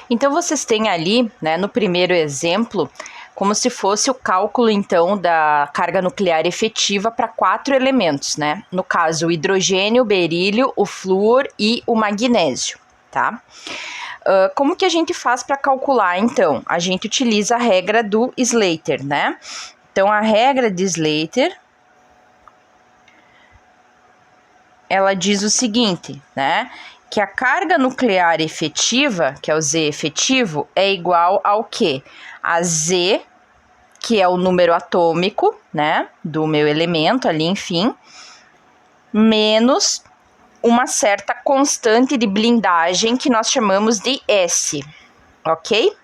Então, vocês têm ali, né, no primeiro exemplo, como se fosse o cálculo, então, da carga nuclear efetiva para 4 elementos, né? No caso, o hidrogênio, o berílio, o flúor e o magnésio, tá? Como que a gente faz para calcular, então? A gente utiliza a regra do Slater, né? Então, a regra de Slater, ela diz o seguinte, né? Que a carga nuclear efetiva, que é o Z efetivo, é igual ao quê? A Z, que é o número atômico, né? Do meu elemento ali, enfim, menos uma certa constante de blindagem que nós chamamos de S, ok?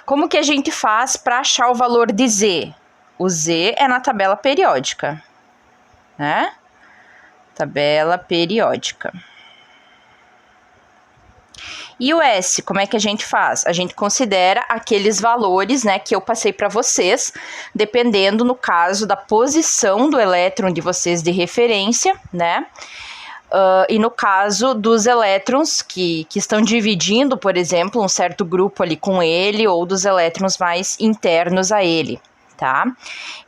Como que a gente faz para achar o valor de Z? O Z é na tabela periódica, né? Tabela periódica. E o S, como é que a gente faz? A gente considera aqueles valores, né, que eu passei para vocês, dependendo, no caso, da posição do elétron de vocês de referência, né? E no caso dos elétrons que estão dividindo, por exemplo, um certo grupo ali com ele, ou dos elétrons mais internos a ele, tá?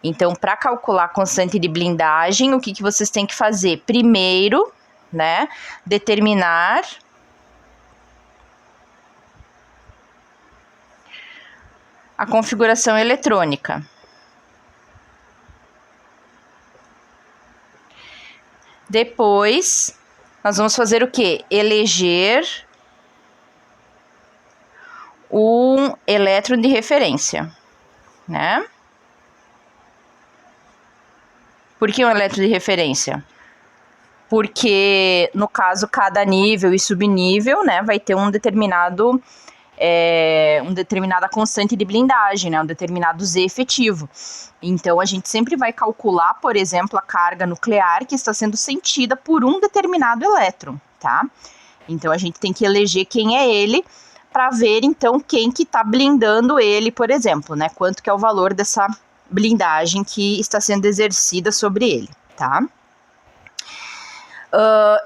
Então, para calcular a constante de blindagem, o que vocês têm que fazer? Primeiro, né, determinar a configuração eletrônica. Depois, nós vamos fazer o quê? Eleger um elétron de referência, né? Por que um elétron de referência? Porque, no caso, cada nível e subnível, né, vai ter uma determinada constante de blindagem, né, um determinado Z efetivo. Então, a gente sempre vai calcular, por exemplo, a carga nuclear que está sendo sentida por um determinado elétron, tá? Então, a gente tem que eleger quem é ele para ver, então, quem que está blindando ele, por exemplo, né? Quanto que é o valor dessa blindagem que está sendo exercida sobre ele, tá?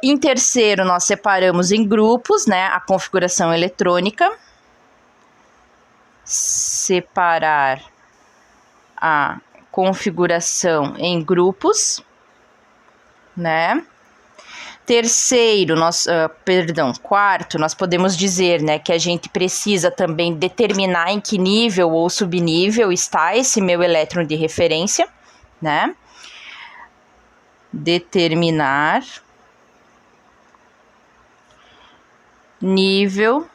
Em terceiro, nós separamos em grupos, né, a configuração eletrônica. Separar a configuração em grupos, né? Terceiro, quarto, nós podemos dizer, né, que a gente precisa também determinar em que nível ou subnível está esse meu elétron de referência, né? Determinar nível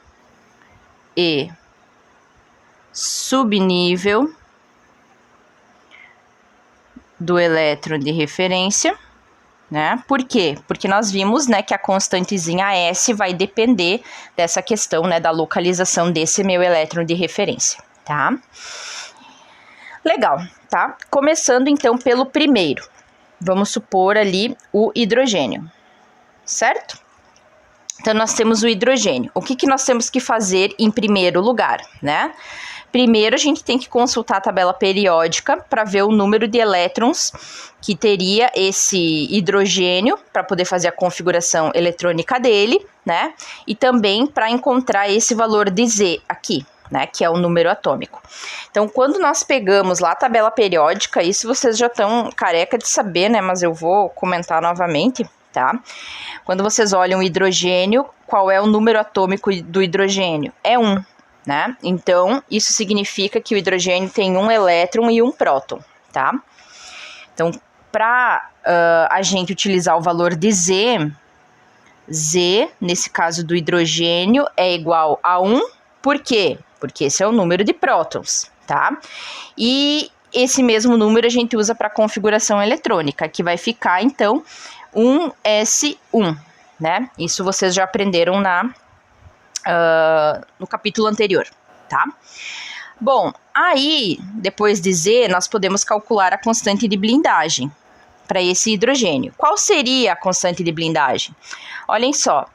e subnível do elétron de referência, né? Por quê? Porque nós vimos, né, que a constantezinha S vai depender dessa questão, né, da localização desse meu elétron de referência, tá? Legal, tá? Começando então pelo primeiro. Vamos supor ali o hidrogênio, certo? Então, nós temos o hidrogênio. O que nós temos que fazer em primeiro lugar, né? Primeiro, a gente tem que consultar a tabela periódica para ver o número de elétrons que teria esse hidrogênio para poder fazer a configuração eletrônica dele, né? E também para encontrar esse valor de Z aqui, né? Que é o número atômico. Então, quando nós pegamos lá a tabela periódica, isso vocês já estão careca de saber, né? Mas eu vou comentar novamente, tá? Quando vocês olham o hidrogênio, qual é o número atômico do hidrogênio? É 1. Né? Então, isso significa que o hidrogênio tem um elétron e um próton, tá? Então, para a gente utilizar o valor de Z, nesse caso do hidrogênio, é igual a 1, por quê? Porque esse é o número de prótons, tá? E esse mesmo número a gente usa para a configuração eletrônica, que vai ficar, então, 1s1, né? Isso vocês já aprenderam no capítulo anterior, tá? Bom, aí, depois de Z, nós podemos calcular a constante de blindagem para esse hidrogênio. Qual seria a constante de blindagem? Olhem só,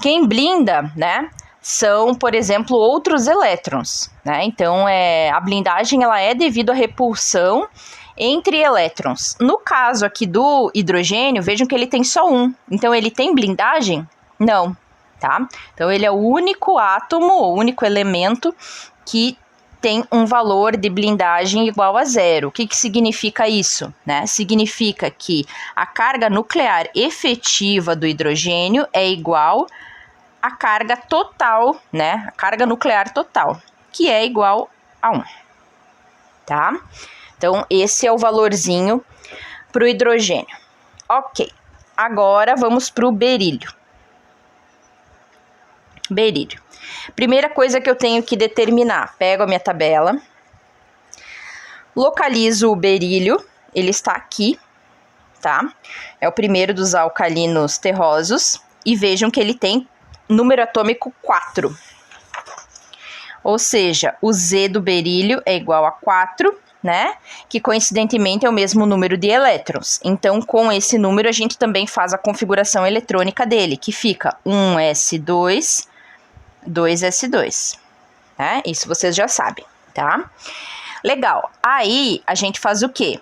quem blinda, né, são, por exemplo, outros elétrons, né? Então, a blindagem ela é devido à repulsão entre elétrons. No caso aqui do hidrogênio, vejam que ele tem só um. Então, ele tem blindagem? Não. tá? Então, ele é o único átomo, o único elemento que tem um valor de blindagem igual a zero. O que significa isso, né? Significa que a carga nuclear efetiva do hidrogênio é igual à carga total, né? A carga nuclear total, que é igual a 1, tá? Então, esse é o valorzinho para o hidrogênio. Ok, agora vamos para o berílio. Berílio. Primeira coisa que eu tenho que determinar, pego a minha tabela, localizo o berílio, ele está aqui, tá? É o primeiro dos alcalinos terrosos, e vejam que ele tem número atômico 4. Ou seja, o Z do berílio é igual a 4, né? Que coincidentemente é o mesmo número de elétrons. Então, com esse número, a gente também faz a configuração eletrônica dele, que fica 1s2, 2s2, né? Isso vocês já sabem, tá? Legal. Aí, a gente faz o quê?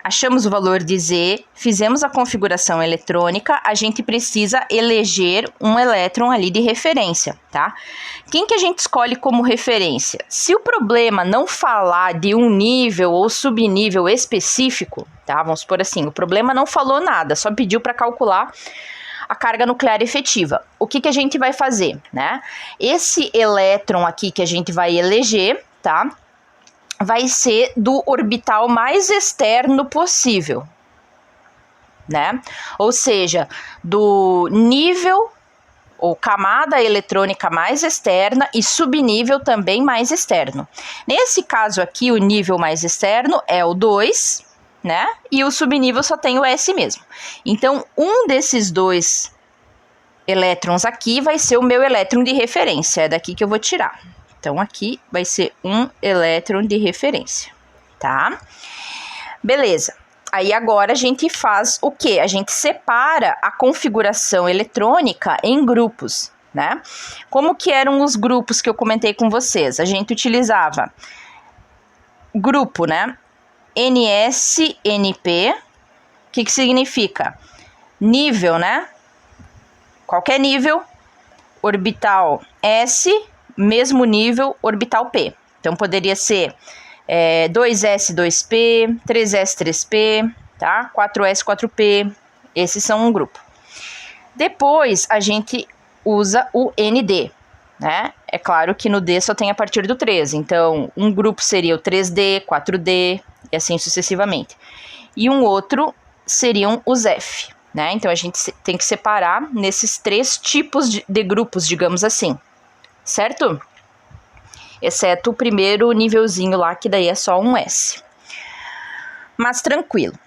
Achamos o valor de Z, fizemos a configuração eletrônica, a gente precisa eleger um elétron ali de referência, tá? Quem que a gente escolhe como referência? Se o problema não falar de um nível ou subnível específico, tá? Vamos supor assim, o problema não falou nada, só pediu para calcular a carga nuclear efetiva. O que a gente vai fazer, né? Esse elétron aqui que a gente vai eleger, tá? Vai ser do orbital mais externo possível, né? Ou seja, do nível ou camada eletrônica mais externa e subnível também mais externo. Nesse caso aqui, o nível mais externo é o 2, né? E o subnível só tem o S mesmo. Então, um desses dois elétrons aqui vai ser o meu elétron de referência, é daqui que eu vou tirar. Então, aqui vai ser um elétron de referência, tá? Beleza. Aí, agora, a gente faz o quê? A gente separa a configuração eletrônica em grupos, né? Como que eram os grupos que eu comentei com vocês? A gente utilizava grupo, né? NS, NP. O que significa? Nível, né? Qualquer nível, orbital S, mesmo nível, orbital P. Então, poderia ser 2S, 2P, 3S, 3P, tá? 4S, 4P. Esses são um grupo. Depois, a gente usa o ND, né? É claro que no D só tem a partir do 3. Então, um grupo seria o 3D, 4D e assim sucessivamente. E um outro seriam os F, né? Então, a gente tem que separar nesses 3 tipos de grupos, digamos assim. Certo? Exceto o primeiro nívelzinho lá, que daí é só um S. Mas tranquilo.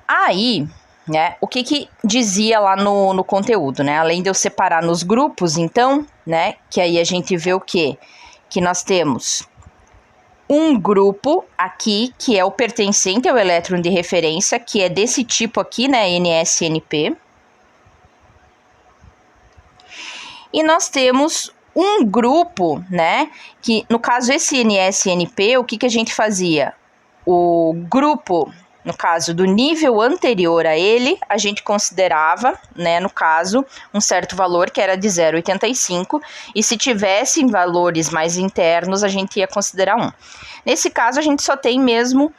Aí, né, o que dizia lá no conteúdo, né? Além de eu separar nos grupos, então, né, que aí a gente vê o quê? Que nós temos um grupo aqui, que é o pertencente ao elétron de referência, que é desse tipo aqui, né, NSNP. E nós temos um grupo, né, que no caso esse NSNP, o que a gente fazia? O grupo, no caso do nível anterior a ele, a gente considerava, né, no caso, um certo valor que era de 0,85, e se tivessem valores mais internos, a gente ia considerar 1. Nesse caso, a gente só tem mesmo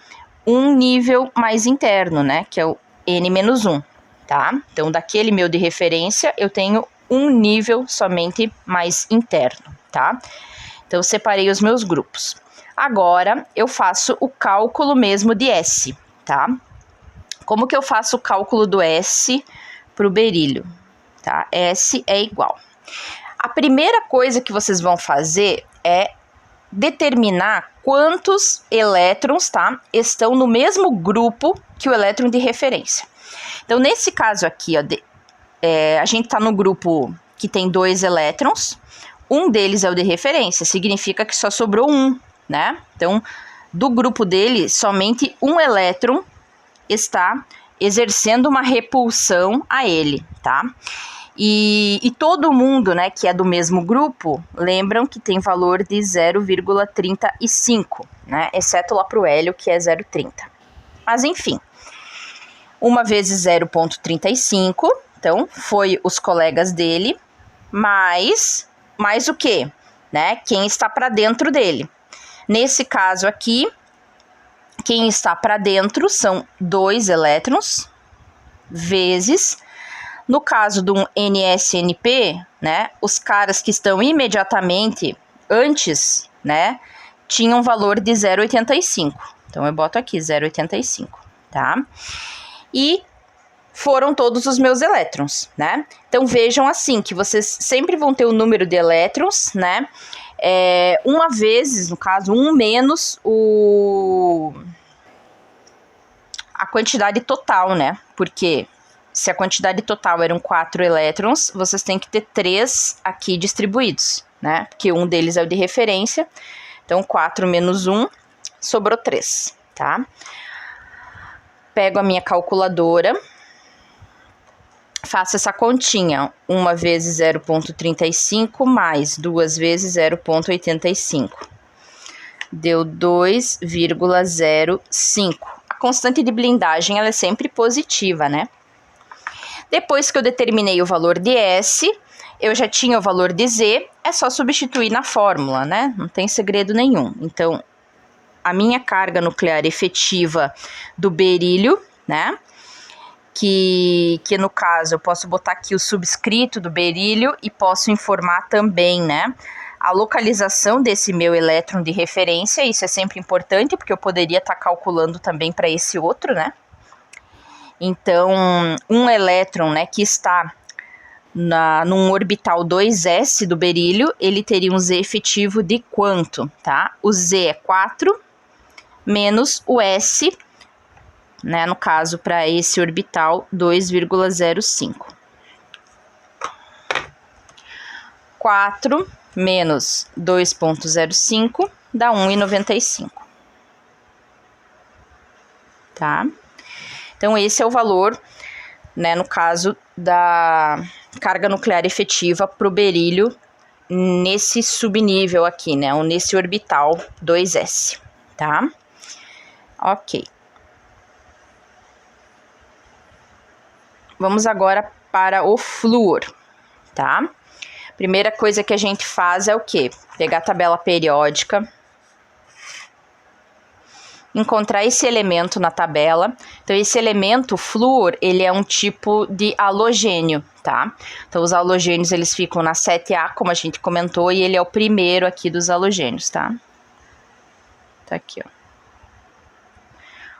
um nível mais interno, né, que é o N-1, tá? Então, daquele meu de referência, eu tenho um nível somente mais interno, tá? Então, eu separei os meus grupos. Agora, eu faço o cálculo mesmo de S, tá? Como que eu faço o cálculo do S para o berílio, tá? S é igual. A primeira coisa que vocês vão fazer é determinar quantos elétrons, tá, estão no mesmo grupo que o elétron de referência. Então, nesse caso aqui, ó, a gente está no grupo que tem 2 elétrons, um deles é o de referência, significa que só sobrou um, né? Então, do grupo dele, somente um elétron está exercendo uma repulsão a ele, tá? E todo mundo, né, que é do mesmo grupo, lembram que tem valor de 0,35, né? Exceto lá para o hélio, que é 0,30. Mas, enfim, 1 vezes 0,35, então, foi os colegas dele, mais o quê? Né? Quem está para dentro dele. Nesse caso aqui, quem está para dentro são 2 elétrons, vezes, no caso do NSNP, né, os caras que estão imediatamente antes, né, tinham um valor de 0,85. Então, eu boto aqui 0,85, tá? E foram todos os meus elétrons, né? Então, vejam assim, que vocês sempre vão ter o número de elétrons, né? Uma vezes, no caso, 1 menos a quantidade total, né? Porque se a quantidade total eram 4 elétrons, vocês têm que ter 3 aqui distribuídos, né? Porque um deles é o de referência. Então, 4 menos 1, sobrou 3, tá? Pego a minha calculadora, faço essa continha, 1 vezes 0,35 mais 2 vezes 0,85. Deu 2,05. A constante de blindagem ela é sempre positiva, né? Depois que eu determinei o valor de S, eu já tinha o valor de Z, é só substituir na fórmula, né? Não tem segredo nenhum. Então, a minha carga nuclear efetiva do berílio, né? Que no caso eu posso botar aqui o subscrito do berílio e posso informar também, né, a localização desse meu elétron de referência. Isso é sempre importante, porque eu poderia estar calculando também para esse outro, né? Então, um elétron, né, que está num orbital 2s do berílio, ele teria um Z efetivo de quanto, tá? O Z é 4 menos o S, né, no caso, para esse orbital, 2,05. 4 menos 2,05 dá 1,95. Tá? Então, esse é o valor, né, no caso, da carga nuclear efetiva para o berílio nesse subnível aqui, né, ou nesse orbital 2s, tá? Ok. Vamos agora para o flúor, tá? Primeira coisa que a gente faz é o quê? Pegar a tabela periódica, encontrar esse elemento na tabela. Então, esse elemento, o flúor, ele é um tipo de halogênio, tá? Então, os halogênios, eles ficam na 7A, como a gente comentou, e ele é o primeiro aqui dos halogênios, tá? Tá aqui, ó.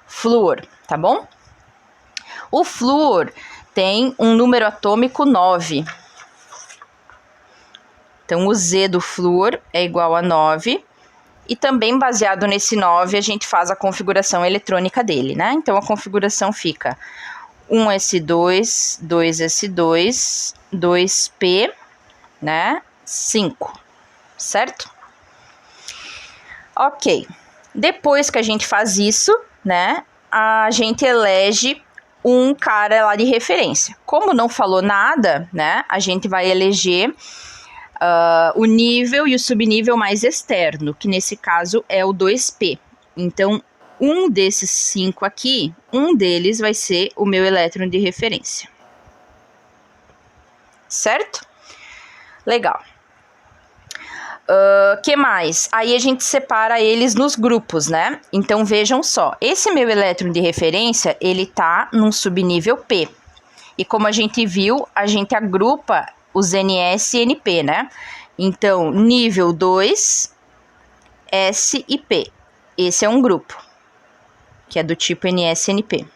Flúor, tá bom? O flúor tem um número atômico 9. Então, o Z do flúor é igual a 9. E também, baseado nesse 9, a gente faz a configuração eletrônica dele, né? Então, a configuração fica 1s2, 2s2, 2p, né? 5, certo? Ok. Depois que a gente faz isso, né? A gente elege um cara lá de referência. Como não falou nada, né? A gente vai eleger o nível e o subnível mais externo, que nesse caso é o 2p. Então, um desses 5 aqui, um deles vai ser o meu elétron de referência. Certo? Legal. Que mais? Aí a gente separa eles nos grupos, né? Então, vejam só. Esse meu elétron de referência, ele tá num subnível P. E como a gente viu, a gente agrupa os NS e NP, né? Então, nível 2, S e P. Esse é um grupo, que é do tipo NS-NP.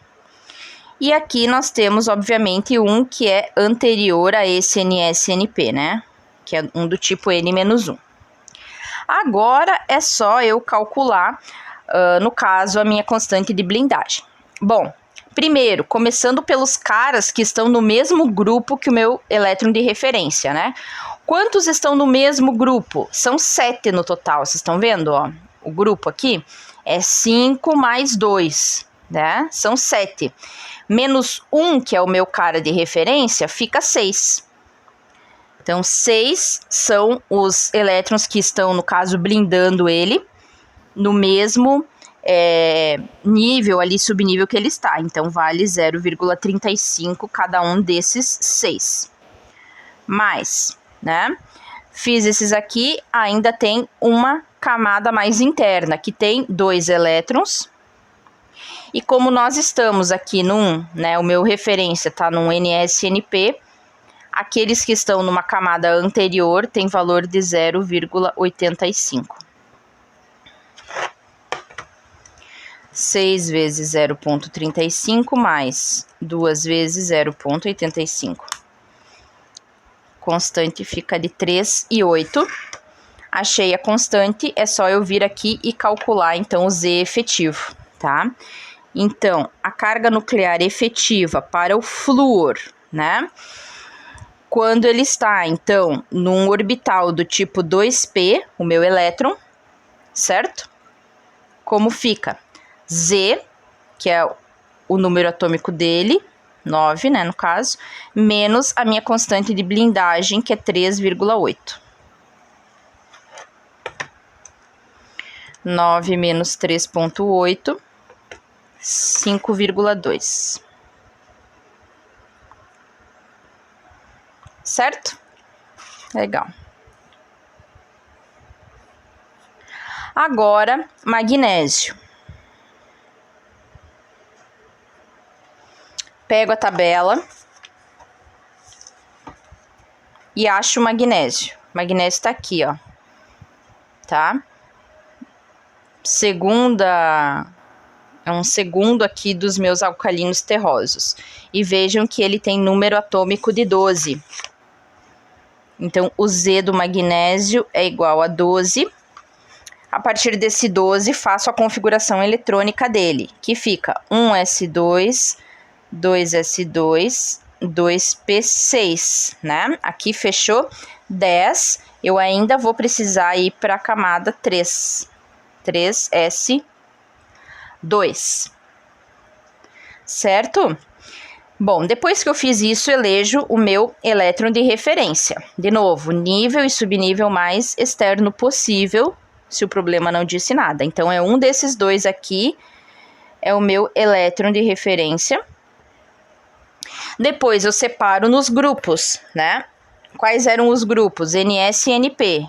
E aqui nós temos, obviamente, um que é anterior a esse NS-NP, né? Que é um do tipo N-1. Agora é só eu calcular, no caso, a minha constante de blindagem. Bom, primeiro, começando pelos caras que estão no mesmo grupo que o meu elétron de referência, né? Quantos estão no mesmo grupo? São 7 no total, vocês estão vendo, ó? O grupo aqui é 5 mais 2, né? São 7. Menos 1, que é o meu cara de referência, fica 6. Então, 6 são os elétrons que estão, no caso, blindando ele no mesmo nível ali, subnível que ele está. Então, vale 0,35 cada um desses 6. Mais né? Fiz esses aqui, ainda tem uma camada mais interna, que tem 2 elétrons. E como nós estamos aqui num, né, o meu referência tá num NSNP, aqueles que estão numa camada anterior têm valor de 0,85. 6 vezes 0,35 mais 2 vezes 0,85. Constante fica de 3,8. Achei a constante, é só eu vir aqui e calcular, então, o Z efetivo, tá? Então, a carga nuclear efetiva para o flúor, né? Quando ele está, então, num orbital do tipo 2p, o meu elétron, certo? Como fica? Z, que é o número atômico dele, 9, né, no caso, menos a minha constante de blindagem, que é 3,8. 9 menos 3,8, 5,2. Certo? Legal. Agora, magnésio. Pego a tabela e acho o magnésio. O magnésio tá aqui, ó. Tá? É um segundo aqui dos meus alcalinos terrosos. E vejam que ele tem número atômico de 12. Então, o Z do magnésio é igual a 12. A partir desse 12, faço a configuração eletrônica dele, que fica 1s2, 2s2, 2p6, né? Aqui fechou 10. Eu ainda vou precisar ir para a camada 3. 3s2. Certo? Bom, depois que eu fiz isso, elejo o meu elétron de referência. De novo, nível e subnível mais externo possível, se o problema não disse nada. Então, é um desses dois aqui, é o meu elétron de referência. Depois, eu separo nos grupos, né? Quais eram os grupos? NS e NP.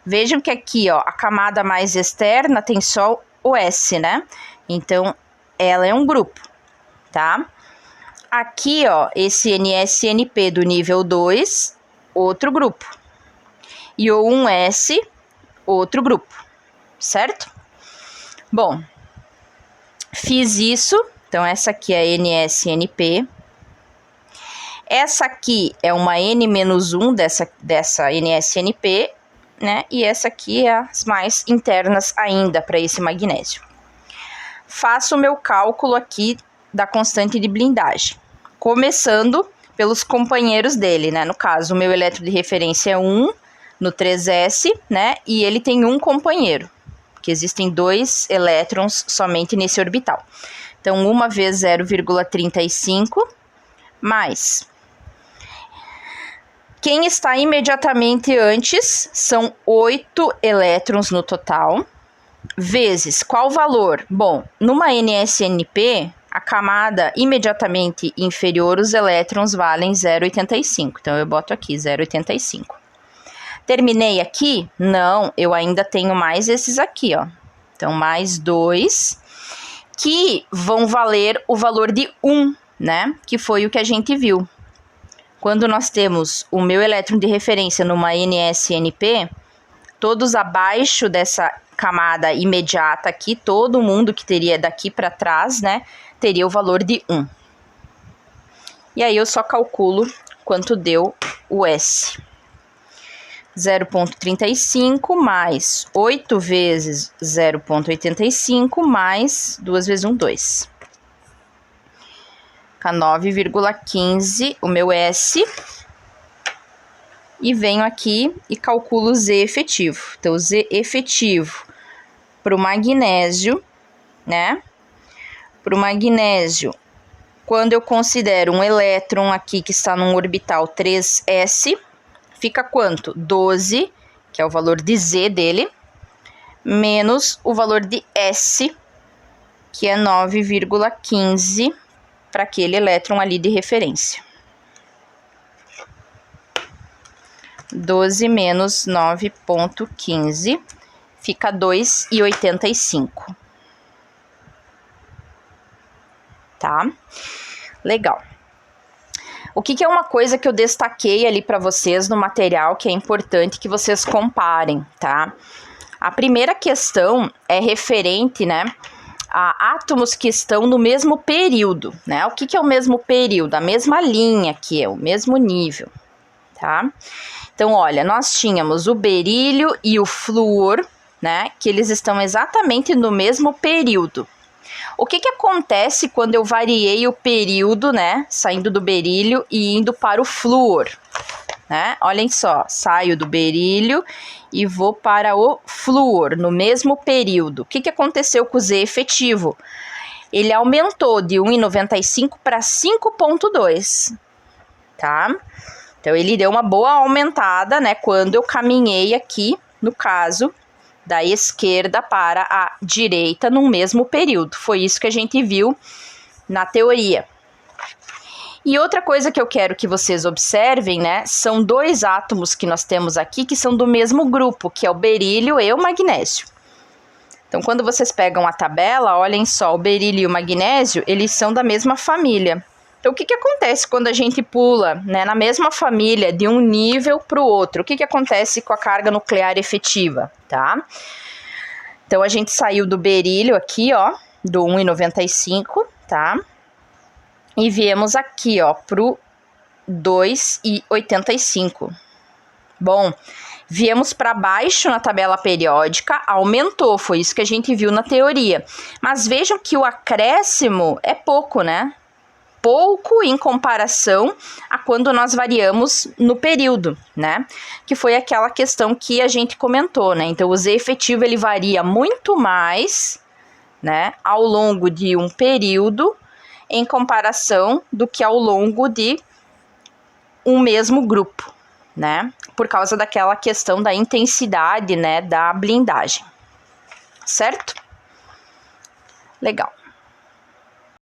Vejam que aqui, ó, a camada mais externa tem só o S, né? Então, ela é um grupo, tá? Aqui, ó, esse NSNP do nível 2, outro grupo. E o 1S, outro grupo, certo? Bom, fiz isso. Então, essa aqui é a NSNP. Essa aqui é uma N-1 dessa NSNP, né? E essa aqui é as mais internas ainda para esse magnésio. Faço o meu cálculo aqui da constante de blindagem, começando pelos companheiros dele, né? No caso, o meu elétron de referência é 1 no 3s, né? E ele tem um companheiro, que existem 2 elétrons somente nesse orbital. Então, 1 vezes 0,35 mais... Quem está imediatamente antes são 8 elétrons no total, vezes qual valor? Bom, numa NSNP, a camada imediatamente inferior, os elétrons valem 0,85. Então, eu boto aqui 0,85. Terminei aqui? Não, eu ainda tenho mais esses aqui, ó. Então, mais 2, que vão valer o valor de 1, né? Que foi o que a gente viu. Quando nós temos o meu elétron de referência numa NSNP, todos abaixo dessa camada imediata aqui, todo mundo que teria daqui para trás, né, teria o valor de 1. E aí eu só calculo quanto deu o S. 0,35 mais 8 vezes 0,85 mais 2 vezes 1, 2. 9,15 o meu S, e venho aqui e calculo o Z efetivo. Então, o Z efetivo para o magnésio, né? Para o magnésio, quando eu considero um elétron aqui que está num orbital 3s, fica quanto? 12, que é o valor de Z dele, menos o valor de S, que é 9,15 para aquele elétron ali de referência. 12 menos 9,15 fica 2,85. Tá? Legal. O que é uma coisa que eu destaquei ali para vocês no material que é importante que vocês comparem, tá? A primeira questão é referente, né, a átomos que estão no mesmo período, né? O que é o mesmo período? A mesma linha aqui, é o mesmo nível, tá? Então, olha, nós tínhamos o berílio e o flúor, né, que eles estão exatamente no mesmo período. O que acontece quando eu variei o período, né, saindo do berílio e indo para o flúor, né? Olhem só, saio do berílio e vou para o flúor no mesmo período. O que aconteceu com o Z efetivo? Ele aumentou de 1,95 para 5,2, tá? Então, ele deu uma boa aumentada, né, quando eu caminhei aqui, no caso, da esquerda para a direita no mesmo período. Foi isso que a gente viu na teoria. E outra coisa que eu quero que vocês observem, né, são dois átomos que nós temos aqui que são do mesmo grupo, que é o berílio e o magnésio. Então, quando vocês pegam a tabela, olhem só, o berílio e o magnésio, eles são da mesma família. Então, o que acontece quando a gente pula, né, na mesma família de um nível para o outro? O que acontece com a carga nuclear efetiva, tá? Então, a gente saiu do berílio aqui, ó, do 1,95, tá? E viemos aqui, ó, pro 2,85. Bom, viemos para baixo na tabela periódica, aumentou, foi isso que a gente viu na teoria. Mas vejam que o acréscimo é pouco, né? Pouco em comparação a quando nós variamos no período, né? Que foi aquela questão que a gente comentou, né? Então, o Z efetivo, ele varia muito mais, né, ao longo de um período, em comparação do que ao longo de um mesmo grupo, né? Por causa daquela questão da intensidade, né, da blindagem. Certo? Legal.